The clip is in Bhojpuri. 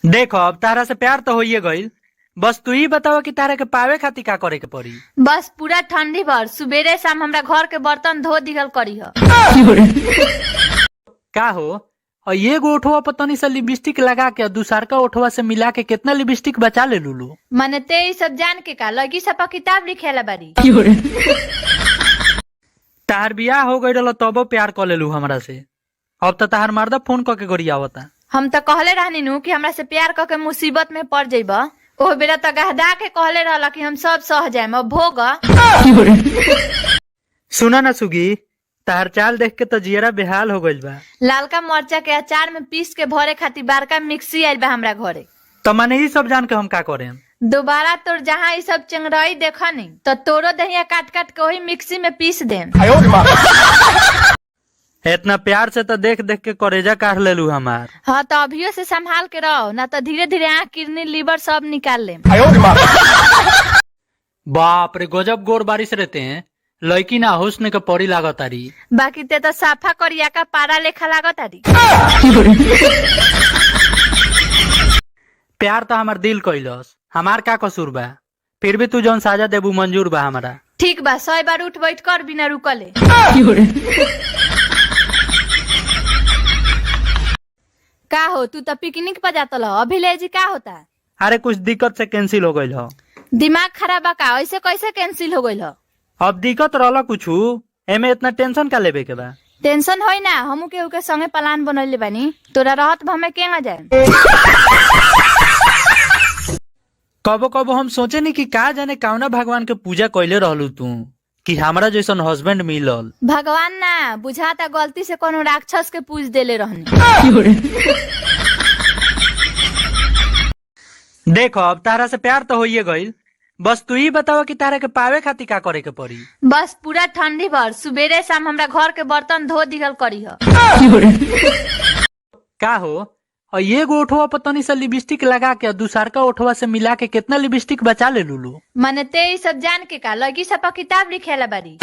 देखो अब तारा से प्यार तो होइए गईल, बस तू ही बतावा कि तारा के पावे खातिर का करे के पड़ी। बस पूरा ठंडी भर सुबेरे शाम हमरा घर के बर्तन धो दिहल करी ह। का हो, और ये गो ओठवा पर तनी सा लिपस्टिक लगा के दूसर का ओठवा से मिला के कितना लिपस्टिक बचा ले लूलू। मने ते ई सब जान के का लगी सब किताब लिखेला बारी। तार बियाह हो गई तबो प्यार कर लेलू हमरा से, अब तो तार मर्दा फोन करके गोरियावता। हम तो कहले रहनी नु कि हमरा से प्यार करके मुसीबत में पड़ जाइबा, ओह बेरा तो गहदा के कहले रहला कि हम सब सह जाएम, अब भोग। सुना ना सुगी, तार चाल देख के तो जियरा बेहाल हो गइल बा। लालका मरचा के अचार में पीस के भरे खातिर बारका मिक्सी आइल बा हमरा घरे। तो माने ही सब जान के हम का करें। दोबारा तोर जहाँ ई सब चंगराई देखनी तो तोरो दहिया काट काट के वही मिक्सी में पीस देम। इतना प्यार से तो देख देख के करेजा काट लेलू हमार। हाँ तो अभियो से संभाल के रहो, ना तो धीरे धीरे आँख किडनी लीवर सब निकाल ले। बाप रे, गजब गोर बारिश रहते हैं, लड़की ना हुस्न के परी लागत तारी। बाकी ते तो साफा करिया का पारा लेखा लागत तारी। प्यार तो हमार दिल कइलस, हमार का कसूर बा, फिर भी तू जौन साजा देबू मंजूर बा हमारा। ठीक बा, 100 बार उठ बैठ कर बिना रुकले। का हो, तू तो पिकनिक पर जाता लो, अभी ले जी का होता? अरे कुछ दिक्कत से कैंसिल हो गइल हो। दिमाग खराब बा का? ऐसे कैसे कैंसिल हो गइल हो? अब दिक्कत रहला कुछ, एमे इतना टेंशन का लेबे के बा? टेंशन होई ना, हमू केहू के संगे प्लान बनैले बानी, तोरा रहत हमें केंगा जाए। कबो कबो हम सोचे नहीं कि का जाने कौना भगवान के पूजा कइले रहलू तू कि हमरा जैसन हस्बैंड मिलल। भगवान ना, बुझाता गलती से कोनो राक्षस के पूज देले रहनी। देखो अब तारा से प्यार तो होइए गईल, बस तू ही बतावा कि तारा के पावे खातिर का करे के पड़ी। बस पूरा ठंडी भर सुबेरे शाम हमरा घर के बर्तन धो दिहल करी ह। का हो, और ये गो ओठवा पर तनी सा लिपस्टिक लगा के दूसर का ओठवा से मिला के कितना लिपस्टिक बचा ले लूलू। मने ते ई सब जान के का लगी सब किताब लिखेला बारी।